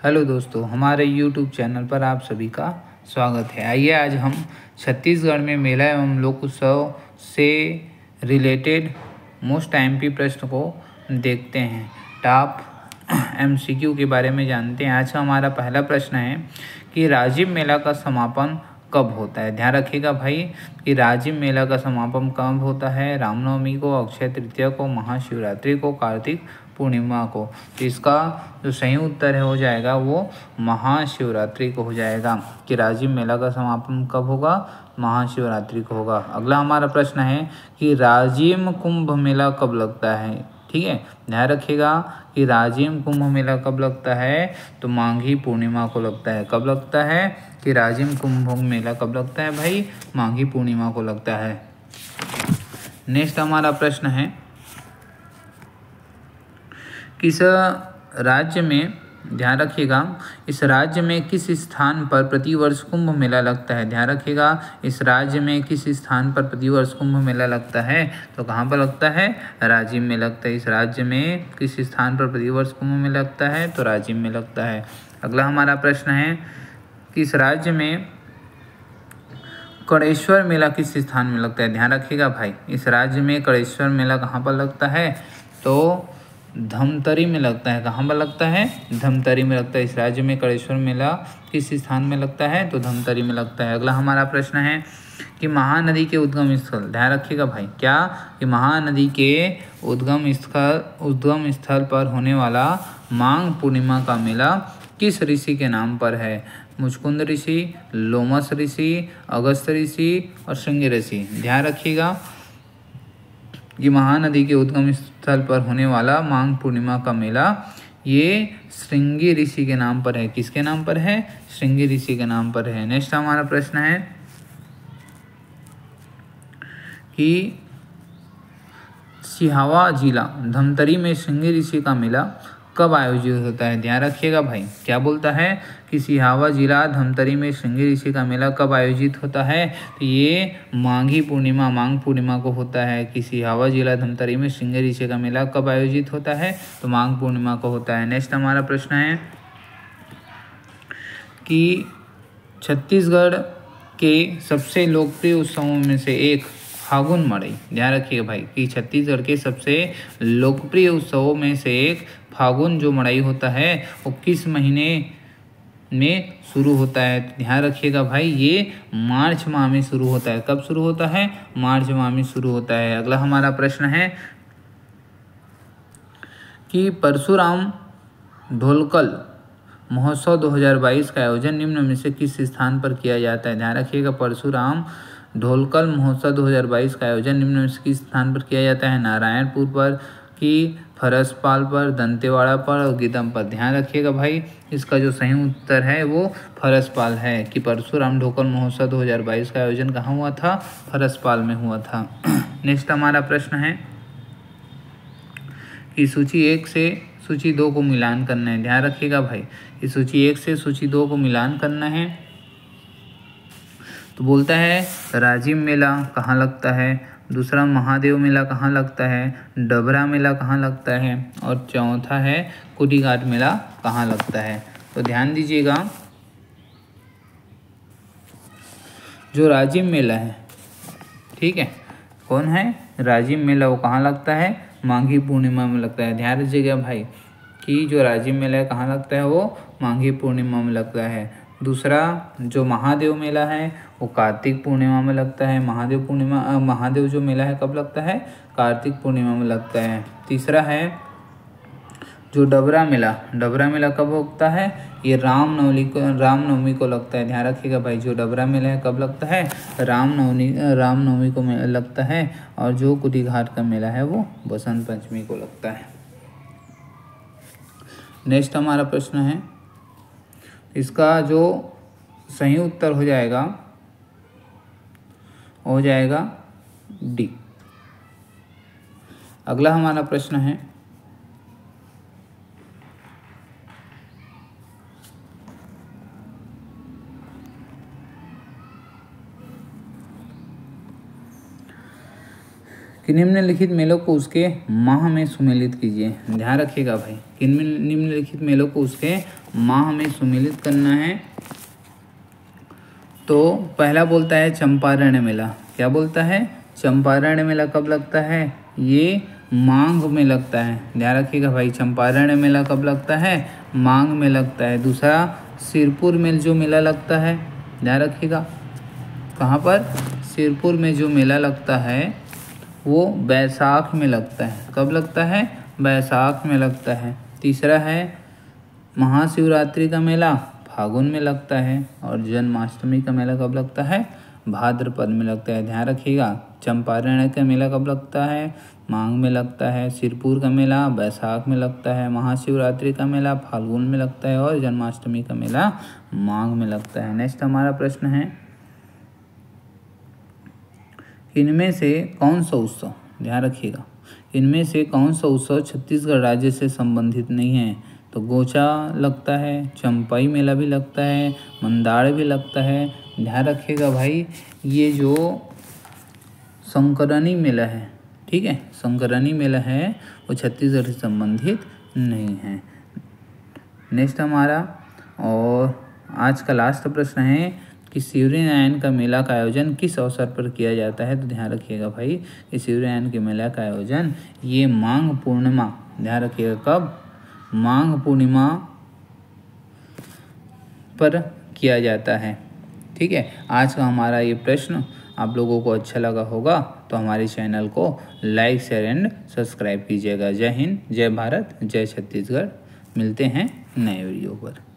Hello दोस्तों, हमारे YouTube channel पर आप सभी का स्वागत है। आइए आज हम छत्तीसगढ़ में मेला एवं लोक उत्सव से रिलेटेड मोस्ट एमपी प्रश्न को देखते हैं। टॉप MCQ के बारे में जानते हैं। आज का हमारा पहला प्रश्न है कि राजिम मेला का समापन कब होता है। ध्यान रखिएगा भाई कि राजिम मेला का समापन कब होता है। रामनवमी को, अक्षय तृतीया को, महाशिवरात्रि को, कार्तिक पूर्णिमा को। तो इसका जो सही उत्तर है हो जाएगा वो महाशिवरात्रि को हो जाएगा कि राजिम मेला का समापन कब होगा, महाशिवरात्रि को होगा। अगला हमारा प्रश्न है कि राजिम कुंभ मेला कब लगता है। ठीक है, ध्यान रखिएगा कि राजिम कुंभ मेला कब लगता है, तो माघी पूर्णिमा को लगता है। कब लगता है कि राजिम कुंभ मेला कब लगता है भाई, माघी पूर्णिमा को लगता है। नेक्स्ट हमारा प्रश्न है किस राज्य में, ध्यान रखिएगा, इस राज्य में किस स्थान पर प्रतिवर्ष कुंभ मेला लगता है। ध्यान रखिएगा इस राज्य में किस स्थान पर प्रतिवर्ष कुंभ मेला लगता है, तो कहाँ पर लगता है, राजिम में लगता है। इस राज्य में किस स्थान पर प्रतिवर्ष कुंभ मेला लगता है, तो राजिम में लगता है। अगला हमारा प्रश्न है कि इस राज्य में कणेश्वर मेला किस स्थान में लगता है। ध्यान रखिएगा भाई इस राज्य में कणेश्वर मेला कहाँ पर लगता है, तो धमतरी में लगता है। कहाँ पर लगता है, धमतरी में लगता है। इस राज्य में कणेश्वर मेला किस स्थान में लगता है, तो धमतरी में लगता है। अगला हमारा प्रश्न है कि महानदी के उद्गम स्थल, ध्यान रखिएगा भाई क्या, कि महानदी के उद्गम स्थल पर होने वाला माघ पूर्णिमा का मेला किस ऋषि के नाम पर है। मुचकुंद ऋषि, लोमस ऋषि, अगस्त ऋषि और श्रृंगी ऋषि। ध्यान रखिएगा कि महानदी के उद्गम स्थल पर होने वाला माघ पूर्णिमा का मेला ये श्रृंगी ऋषि के नाम पर है। किसके नाम पर है, श्रृंगी ऋषि के नाम पर है। नेक्स्ट हमारा प्रश्न है कि सिहावा जिला धमतरी में श्रृंगी ऋषि का मेला कब आयोजित होता है। ध्यान रखिएगा भाई क्या बोलता है कि सिहावा जिला धमतरी में श्रृंगी ऋषि का मेला कब आयोजित होता है, तो ये माघी पूर्णिमा, माघ पूर्णिमा को होता है। कि सिहावा जिला धमतरी में श्रृंगी ऋषि का मेला कब आयोजित होता है, तो माघ पूर्णिमा को होता है। नेक्स्ट हमारा प्रश्न है कि छत्तीसगढ़ के सबसे लोकप्रिय उत्सवों में से एक फागुन मड़ई। ध्यान रखिएगा भाई कि छत्तीसगढ़ के सबसे लोकप्रिय उत्सवों में से एक फागुन जो मड़ई होता है वो किस महीने में शुरू होता है। ध्यान रखिएगा भाई ये मार्च माह में शुरू होता है। कब शुरू होता है, मार्च माह में शुरू होता है। अगला हमारा प्रश्न है कि परशुराम ढोलकल महोत्सव 2022 का आयोजन निम्न में से किस स्थान पर किया जाता है। ध्यान रखिएगा परशुराम ढोलकल महोत्सव 2022 का आयोजन निम्न में से किस स्थान पर किया जाता है। नारायणपुर पर, कि फरसपाल पर, दंतेवाड़ा पर और गीदम पर। ध्यान रखिएगा भाई इसका जो सही उत्तर है वो फरसपाल है कि परशुराम ढोलकल महोत्सव 2022 का आयोजन कहाँ हुआ था, फरसपाल में हुआ था। नेक्स्ट हमारा प्रश्न है कि सूची 1 से सूची 2 को मिलान करना है। ध्यान रखिएगा भाई कि सूची 1 से सूची 2 को मिलान करना है। तो बोलता है राजिम मेला कहाँ लगता है, दूसरा महादेव मेला कहाँ लगता है, डबरा मेला कहाँ लगता है और चौथा है कुटीघाट मेला कहाँ लगता है। तो ध्यान दीजिएगा जो राजिम मेला है, ठीक है, कौन है, राजिम मेला, वो कहाँ लगता है, माघी पूर्णिमा में लगता है। ध्यान दीजिएगा भाई कि जो राजिम मेला है कहाँ लगता है, वो माघी पूर्णिमा में लगता है। दूसरा जो महादेव मेला है वो कार्तिक पूर्णिमा में लगता है। महादेव जो मेला है कब लगता है, कार्तिक पूर्णिमा में लगता है। तीसरा है जो डबरा मेला कब होता है, ये रामनवमी को लगता है। ध्यान रखिएगा भाई जो डबरा मेला है कब लगता है, रामनवमी को लगता है। और जो कुटीघाट का मेला है वो बसंत पंचमी को लगता है। नेक्स्ट हमारा प्रश्न है, इसका जो सही उत्तर हो जाएगा डी। अगला हमारा प्रश्न है कि निम्नलिखित मेलों को उसके माह में सुमेलित कीजिए। ध्यान रखिएगा भाई, कि निम्नलिखित मेलों को उसके माह में सुमेलित करना है। तो पहला बोलता है चंपारण मेला। क्या बोलता है? चंपारण मेला कब लगता है? ये माघ में लगता है। ध्यान रखिएगा भाई, चंपारण मेला कब लगता है? माघ में लगता है। दूसरा सिरपुर में जो मेला लगता है, ध्यान रखिएगा, कहाँ पर? सिरपुर में जो मेला लगता है वो बैसाख में लगता है। कब लगता है? बैसाख में लगता है। तीसरा है महाशिवरात्रि का मेला फागुन में लगता है। और जन्माष्टमी का मेला कब लगता है? भाद्रपद में लगता है। ध्यान रखिएगा, चंपारण का मेला कब लगता है? माघ में लगता है। सिरपुर का मेला बैसाख में लगता है। महाशिवरात्रि का मेला फाल्गुन में लगता है। और जन्माष्टमी का मेला माघ में लगता है। नेक्स्ट हमारा प्रश्न है, इनमें से कौन सा उत्सव, ध्यान रखिएगा, इनमें से कौन सा उत्सव छत्तीसगढ़ राज्य से संबंधित नहीं है? तो गोचा लगता है, चंपाई मेला भी लगता है, मंदार भी लगता है। ध्यान रखिएगा भाई, ये जो संकरनी मेला है, ठीक है, संकरनी मेला है, वो छत्तीसगढ़ से संबंधित नहीं है। नेक्स्ट हमारा और आज का लास्ट प्रश्न है कि सूर्यनारायण का मेला का आयोजन किस अवसर पर किया जाता है? तो ध्यान रखिएगा भाई, कि सूर्यनारायण के मेला का आयोजन ये माघ पूर्णिमा, ध्यान रखिएगा, कब? माघ पूर्णिमा पर किया जाता है। ठीक है, आज का हमारा ये प्रश्न आप लोगों को अच्छा लगा होगा तो हमारे चैनल को लाइक, शेयर एंड सब्सक्राइब कीजिएगा। जय हिंद, जय भारत, जय छत्तीसगढ़। मिलते हैं नए वीडियो पर।